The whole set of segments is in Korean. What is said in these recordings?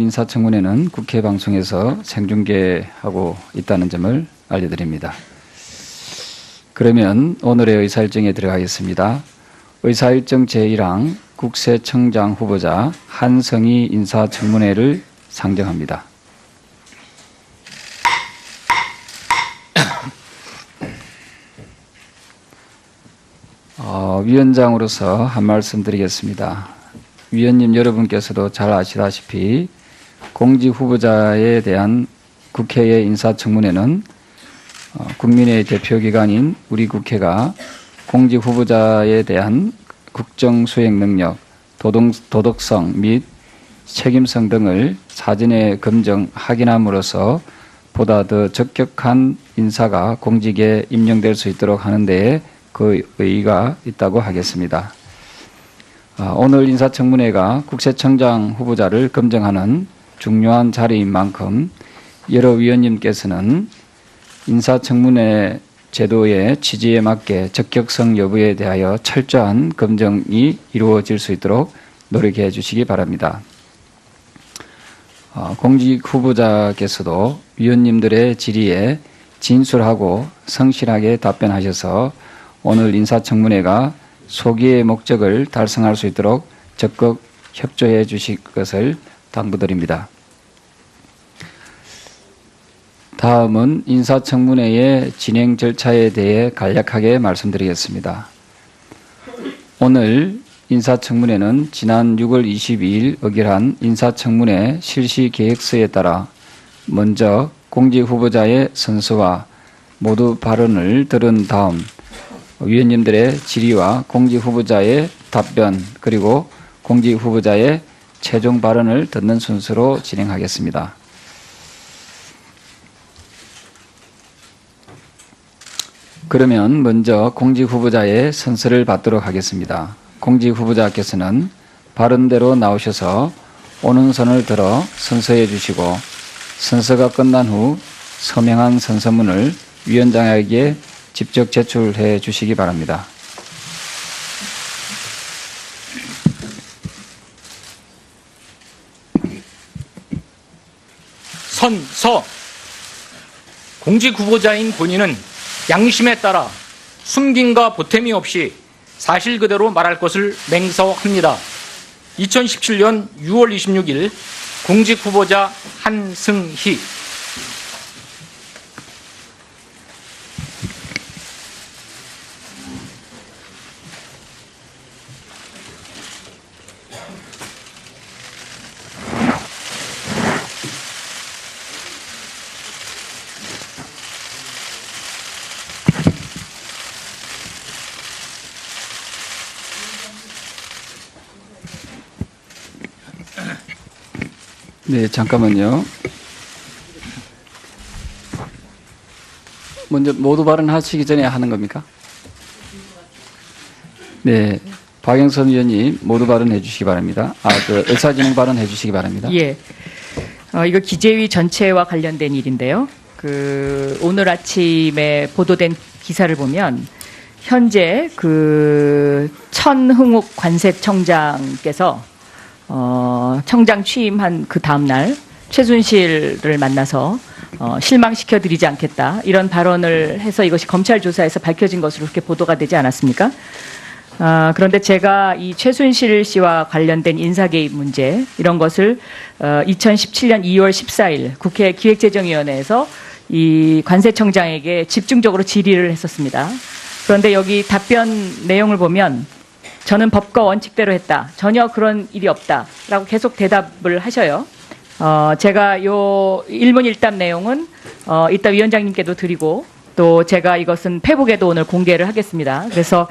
인사청문회는 국회 방송에서 생중계하고 있다는 점을 알려드립니다. 그러면 오늘의 의사일정에 들어가겠습니다. 의사일정 제1항 국세청장 후보자 한성희 인사청문회를 상정합니다. 위원장으로서 한 말씀 드리겠습니다. 위원님 여러분께서도 잘 아시다시피 공직 후보자에 대한 국회의 인사청문회는 국민의 대표기관인 우리 국회가 공직 후보자에 대한 국정 수행 능력, 도덕성 및 책임성 등을 사전에 검증, 확인함으로써 보다 더 적격한 인사가 공직에 임명될 수 있도록 하는 데에 그 의의가 있다고 하겠습니다. 오늘 인사청문회가 국세청장 후보자를 검증하는 중요한 자리인 만큼 여러 위원님께서는 인사청문회 제도의 취지에 맞게 적격성 여부에 대하여 철저한 검증이 이루어질 수 있도록 노력해 주시기 바랍니다. 공직 후보자께서도 위원님들의 질의에 진술하고 성실하게 답변하셔서 오늘 인사청문회가 소기의 목적을 달성할 수 있도록 적극 협조해 주실 것을 당부드립니다. 다음은 인사청문회의 진행 절차에 대해 간략하게 말씀드리겠습니다. 오늘 인사청문회는 지난 6월 22일 의결한 인사청문회 실시계획서에 따라 먼저 공직 후보자의 선서와 모두 발언을 들은 다음 위원님들의 질의와 공직 후보자의 답변 그리고 공직 후보자의 최종 발언을 듣는 순서로 진행하겠습니다. 그러면 먼저 공직 후보자의 선서를 받도록 하겠습니다. 공직 후보자께서는 발언대로 나오셔서 오는 손을 들어 선서해 주시고 선서가 끝난 후 서명한 선서문을 위원장에게 직접 제출해 주시기 바랍니다. 선서. 공직 후보자인 본인은 양심에 따라 숨김과 보탬이 없이 사실 그대로 말할 것을 맹서합니다. 2017년 6월 26일 공직 후보자 한승희. 네, 잠깐만요. 먼저 모두 발언하시기 전에 하는 겁니까? 네, 박영선 의원님 모두 발언해 주시기 바랍니다. 의사진행 발언해 주시기 바랍니다. 예. 이거 기재위 전체와 관련된 일인데요. 오늘 아침에 보도된 기사를 보면 현재 천흥욱 관세청장께서 청장 취임한 그 다음 날 최순실을 만나서 실망시켜드리지 않겠다 이런 발언을 해서 이것이 검찰 조사에서 밝혀진 것으로 그렇게 보도가 되지 않았습니까? 그런데 제가 이 최순실 씨와 관련된 인사개입 문제 이런 것을 2017년 2월 14일 국회 기획재정위원회에서 이 관세청장에게 집중적으로 질의를 했었습니다. 그런데 여기 답변 내용을 보면 저는 법과 원칙대로 했다. 전혀 그런 일이 없다라고 계속 대답을 하셔요. 제가 요 일문일답 내용은 이따 위원장님께도 드리고 또 제가 이것은 페북에도 오늘 공개를 하겠습니다. 그래서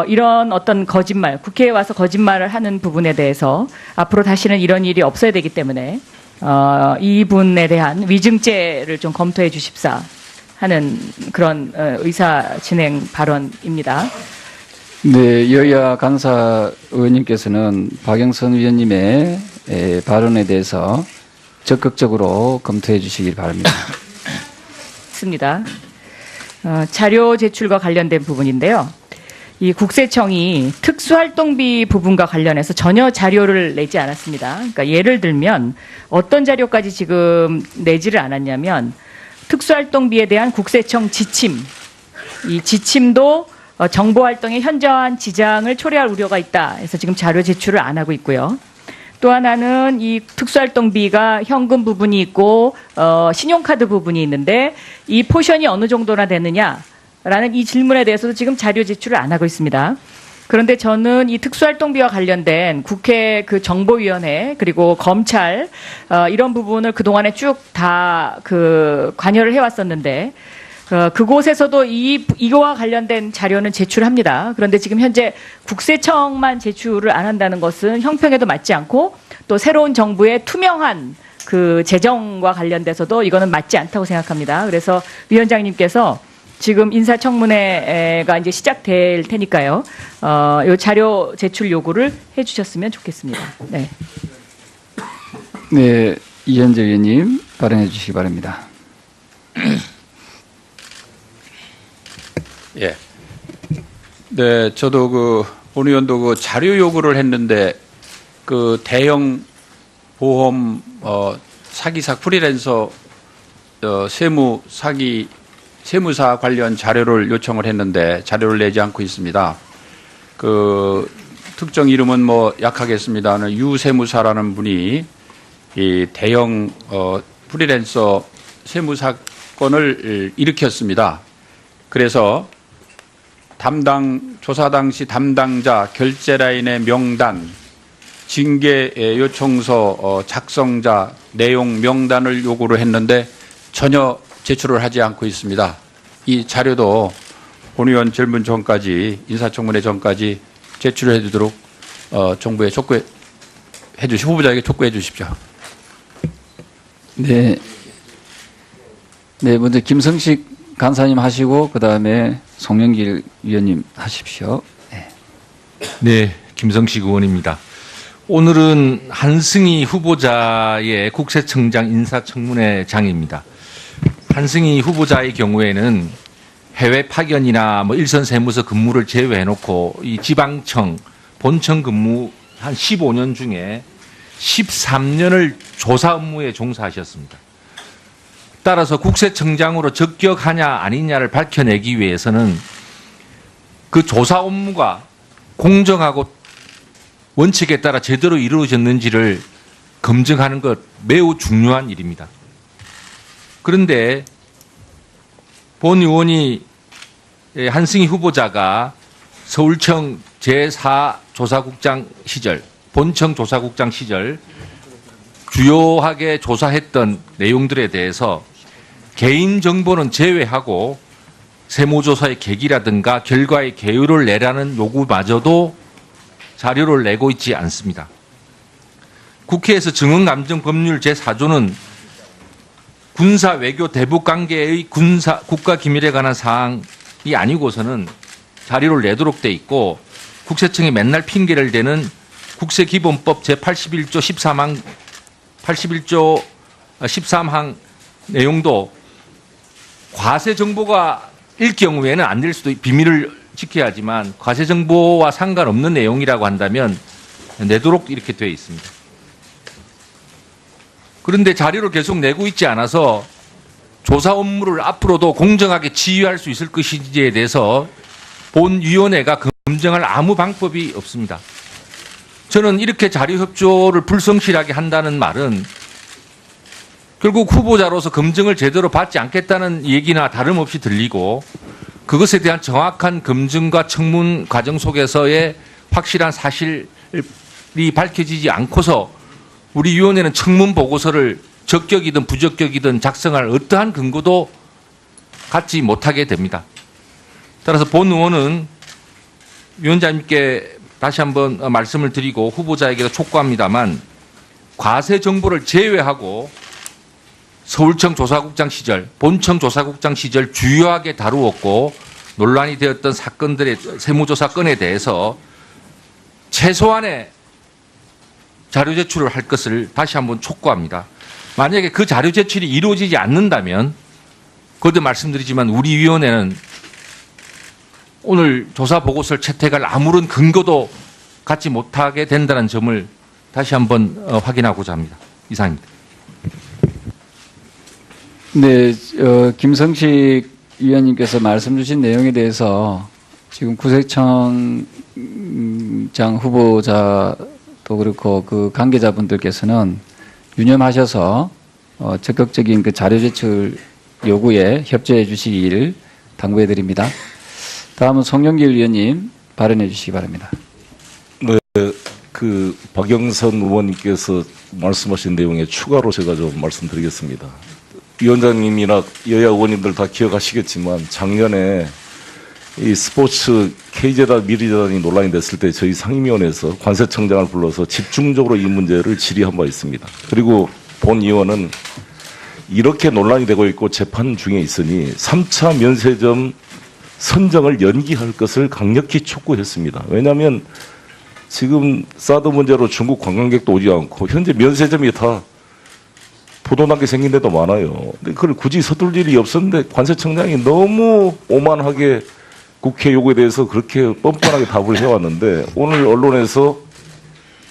이런 어떤 거짓말, 국회에 와서 거짓말을 하는 부분에 대해서 앞으로 다시는 이런 일이 없어야 되기 때문에 이분에 대한 위증죄를 좀 검토해 주십사 하는 그런 의사 진행 발언입니다. 네, 여야 간사 의원님께서는 박영선 위원님의 발언에 대해서 적극적으로 검토해 주시기 바랍니다. 있습니다. 자료 제출과 관련된 부분인데요. 이 국세청이 특수활동비 부분과 관련해서 전혀 자료를 내지 않았습니다. 그러니까 예를 들면 어떤 자료까지 지금 내지를 않았냐면 특수활동비에 대한 국세청 지침, 이 지침도 정보활동에 현저한 지장을 초래할 우려가 있다 해서 지금 자료 제출을 안 하고 있고요. 또 하나는 이 특수활동비가 현금 부분이 있고 신용카드 부분이 있는데 이 포션이 어느 정도나 되느냐라는 이 질문에 대해서도 지금 자료 제출을 안 하고 있습니다. 그런데 저는 이 특수활동비와 관련된 국회 그 정보위원회 그리고 검찰 이런 부분을 그동안에 쭉 다 그 관여를 해왔었는데 그곳에서도 이거와 관련된 자료는 제출합니다. 그런데 지금 현재 국세청만 제출을 안 한다는 것은 형평에도 맞지 않고 또 새로운 정부의 투명한 그 재정과 관련돼서도 이거는 맞지 않다고 생각합니다. 그래서 위원장님께서 지금 인사청문회가 이제 시작될 테니까요. 요 자료 제출 요구를 해주셨으면 좋겠습니다. 네. 네, 이현재 의원님 발언해 주시기 바랍니다. 예. 네, 저도 본 의원도 그 자료 요구를 했는데 그 대형 보험 사기사 프리랜서 세무 사기 세무사 관련 자료를 요청을 했는데 자료를 내지 않고 있습니다. 그 특정 이름은 뭐 약하겠습니다는 유세무사라는 분이 이 대형 프리랜서 세무 사건을 일으켰습니다. 그래서 조사 당시 담당자, 결제 라인의 명단, 징계 요청서 작성자, 내용 명단을 요구를 했는데 전혀 제출을 하지 않고 있습니다. 이 자료도 본 의원 질문 전까지, 인사청문회 전까지 제출해 주도록 정부에 후보자에게 촉구해 주십시오. 네. 네, 먼저 김성식 간사님 하시고 그다음에 송영길 위원님 하십시오. 네. 네, 김성식 의원입니다. 오늘은 한승희 후보자의 국세청장 인사청문회장입니다. 한승희 후보자의 경우에는 해외 파견이나 일선 세무서 근무를 제외해놓고 이 지방청, 본청 근무 한 15년 중에 13년을 조사 업무에 종사하셨습니다. 따라서 국세청장으로 적격하냐 아니냐를 밝혀내기 위해서는 그 조사 업무가 공정하고 원칙에 따라 제대로 이루어졌는지를 검증하는 것 매우 중요한 일입니다. 그런데 본 의원이 한승희 후보자가 서울청 제4조사국장 시절, 본청 조사국장 시절 주요하게 조사했던 내용들에 대해서 개인정보는 제외하고 세무조사의 계기라든가 결과의 개요를 내라는 요구마저도 자료를 내고 있지 않습니다. 국회에서 증언감정법률 제4조는 군사 외교 대북 관계의 국가기밀에 관한 사항이 아니고서는 자료를 내도록 돼 있고 국세청이 맨날 핑계를 대는 국세기본법 제81조 13항 내용도 과세 정보가 일 경우에는 안 될 수도 비밀을 지켜야 하지만 과세 정보와 상관없는 내용이라고 한다면 내도록 이렇게 되어 있습니다. 그런데 자료를 계속 내고 있지 않아서 조사 업무를 앞으로도 공정하게 지휘할 수 있을 것인지에 대해서 본 위원회가 검증할 아무 방법이 없습니다. 저는 이렇게 자료 협조를 불성실하게 한다는 말은 결국 후보자로서 검증을 제대로 받지 않겠다는 얘기나 다름없이 들리고 그것에 대한 정확한 검증과 청문 과정 속에서의 확실한 사실이 밝혀지지 않고서 우리 위원회는 청문 보고서를 적격이든 부적격이든 작성할 어떠한 근거도 갖지 못하게 됩니다. 따라서 본 의원은 위원장님께 다시 한번 말씀을 드리고 후보자에게도 촉구합니다만 과세 정보를 제외하고 서울청 조사국장 시절, 본청 조사국장 시절 주요하게 다루었고 논란이 되었던 사건들의 세무조사 건에 대해서 최소한의 자료 제출을 할 것을 다시 한번 촉구합니다. 만약에 그 자료 제출이 이루어지지 않는다면 거듭 말씀드리지만 우리 위원회는 오늘 조사 보고서를 채택할 아무런 근거도 갖지 못하게 된다는 점을 다시 한번 확인하고자 합니다. 이상입니다. 네, 김성식 위원님께서 말씀 주신 내용에 대해서 지금 구세청장 후보자도 그렇고 그 관계자분들께서는 유념하셔서 적극적인 그 자료 제출 요구에 협조해 주시길 당부해 드립니다. 다음은 송영길 위원님 발언해 주시기 바랍니다. 네, 그 박영선 의원님께서 말씀하신 내용에 추가로 제가 좀 말씀드리겠습니다. 위원장님이나 여야 의원님들 다 기억하시겠지만 작년에 이 스포츠 K재단 미리재단이 논란이 됐을 때 저희 상임위원회에서 관세청장을 불러서 집중적으로 이 문제를 질의한 바 있습니다. 그리고 본 의원은 이렇게 논란이 되고 있고 재판 중에 있으니 3차 면세점 선정을 연기할 것을 강력히 촉구했습니다. 왜냐하면 지금 사드 문제로 중국 관광객도 오지 않고 현재 면세점이 다 보도나게 생긴 데도 많아요. 근데 그걸 굳이 서둘 일이 없었는데 관세청장이 너무 오만하게 국회 요구에 대해서 그렇게 뻔뻔하게 답을 해왔는데 오늘 언론에서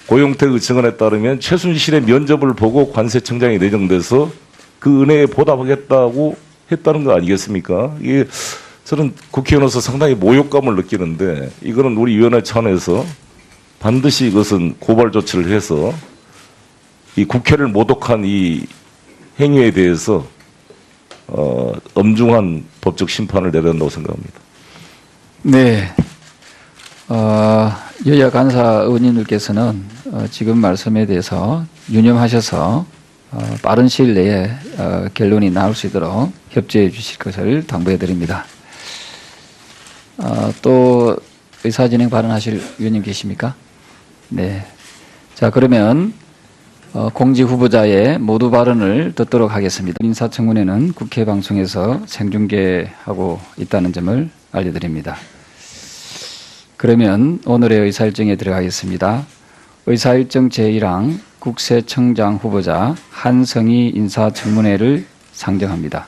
고용택의 증언에 따르면 최순실의 면접을 보고 관세청장이 내정돼서 그 은혜에 보답하겠다고 했다는 거 아니겠습니까? 이게 저는 국회의원으로서 상당히 모욕감을 느끼는데 이거는 우리 위원회 차원에서 반드시 이것은 고발 조치를 해서 이 국회를 모독한 이 행위에 대해서 엄중한 법적 심판을 내려야 한다고 생각합니다. 네, 여야 간사 의원님들께서는 지금 말씀에 대해서 유념하셔서 빠른 시일 내에 결론이 나올 수 있도록 협조해 주실 것을 당부해 드립니다. 또 의사진행 발언하실 위원님 계십니까? 네. 자, 그러면 공직 후보자의 모두 발언을 듣도록 하겠습니다. 인사청문회는 국회 방송에서 생중계하고 있다는 점을 알려드립니다. 그러면 오늘의 의사일정에 들어가겠습니다. 의사일정 제1항 국세청장 후보자 한성희 인사청문회를 상정합니다.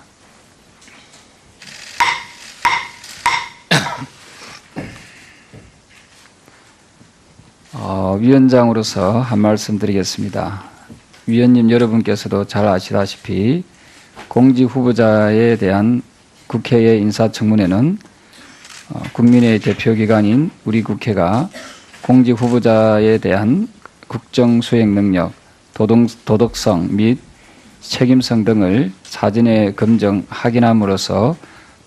위원장으로서 한 말씀 드리겠습니다. 위원님 여러분께서도 잘 아시다시피 공직 후보자에 대한 국회의 인사청문회는 국민의 대표기관인 우리 국회가 공직 후보자에 대한 국정 수행 능력, 도덕성 및 책임성 등을 사전에 검증 확인함으로써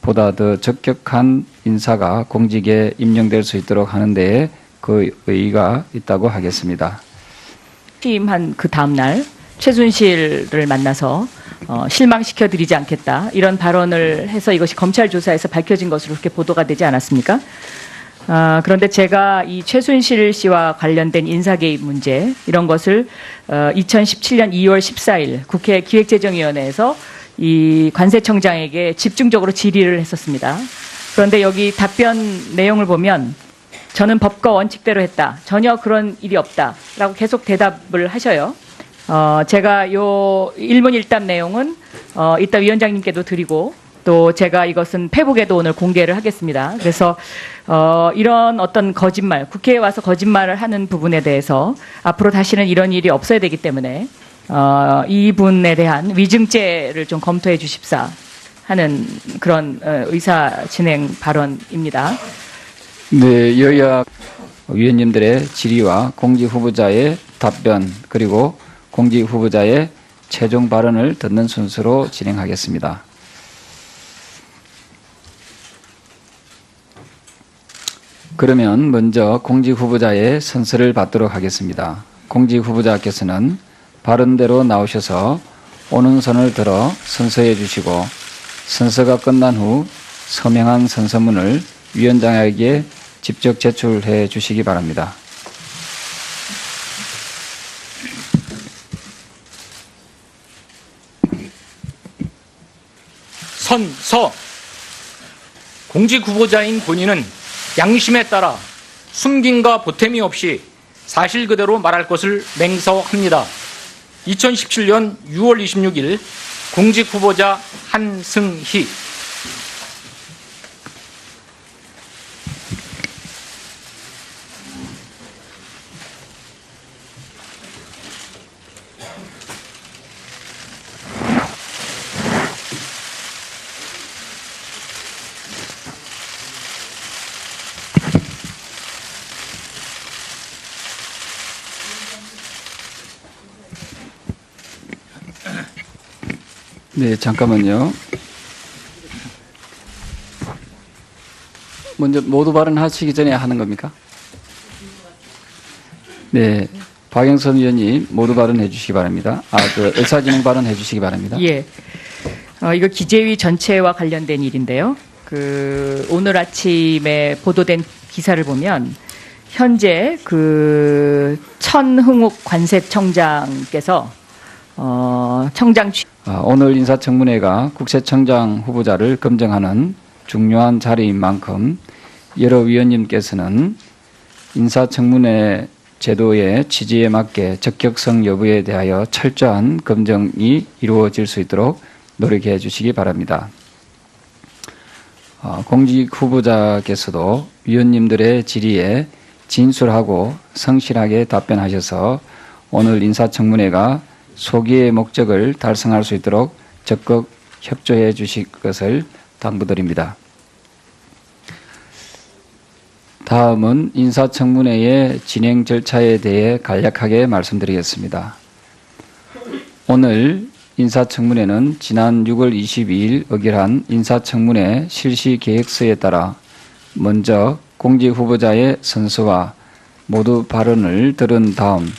보다 더 적격한 인사가 공직에 임명될 수 있도록 하는 데에 그 의의가 있다고 하겠습니다. 취임한 그 다음 날 최순실을 만나서 실망시켜 드리지 않겠다 이런 발언을 해서 이것이 검찰 조사에서 밝혀진 것으로 그렇게 보도가 되지 않았습니까? 그런데 제가 이 최순실 씨와 관련된 인사개입 문제 이런 것을 2017년 2월 14일 국회 기획재정위원회에서 이 관세청장에게 집중적으로 질의를 했었습니다. 그런데 여기 답변 내용을 보면 저는 법과 원칙대로 했다. 전혀 그런 일이 없다라고 계속 대답을 하셔요. 제가 요 일문일답 내용은 이따 위원장님께도 드리고 또 제가 이것은 페북에도 오늘 공개를 하겠습니다. 그래서 이런 어떤 거짓말, 국회에 와서 거짓말을 하는 부분에 대해서 앞으로 다시는 이런 일이 없어야 되기 때문에 이분에 대한 위증죄를 좀 검토해 주십사 하는 그런 의사 진행 발언입니다. 네, 여야 위원님들의 질의와 공직 후보자의 답변 그리고 공직 후보자의 최종 발언을 듣는 순서로 진행하겠습니다. 그러면 먼저 공직 후보자의 선서를 받도록 하겠습니다. 공직 후보자께서는 발언대로 나오셔서 오는 손을 들어 선서해 주시고 선서가 끝난 후 서명한 선서문을 위원장에게 직접 제출해 주시기 바랍니다. 선서. 공직 후보자인 본인은 양심에 따라 숨김과 보탬이 없이 사실 그대로 말할 것을 맹서합니다. 2017년 6월 26일 공직 후보자 한승희. 네, 잠깐만요. 먼저 모두 발언하시기 전에 하는 겁니까? 네, 박영선 의원님 모두 발언해 주시기 바랍니다. 의사진행 발언해 주시기 바랍니다. 예. 이거 기재위 전체와 관련된 일인데요. 오늘 아침에 보도된 기사를 보면 현재 천흥욱 관세청장께서 청장 오늘 인사청문회가 국세청장 후보자를 검증하는 중요한 자리인 만큼 여러 위원님께서는 인사청문회 제도의 취지에 맞게 적격성 여부에 대하여 철저한 검증이 이루어질 수 있도록 노력해 주시기 바랍니다. 공직 후보자께서도 위원님들의 질의에 진술하고 성실하게 답변하셔서 오늘 인사청문회가 소기의 목적을 달성할 수 있도록 적극 협조해 주실 것을 당부드립니다. 다음은 인사청문회의 진행 절차에 대해 간략하게 말씀드리겠습니다. 오늘 인사청문회는 지난 6월 22일 의결한 인사청문회 실시 계획서에 따라 먼저 공직 후보자의 선서와 모두 발언을 들은 다음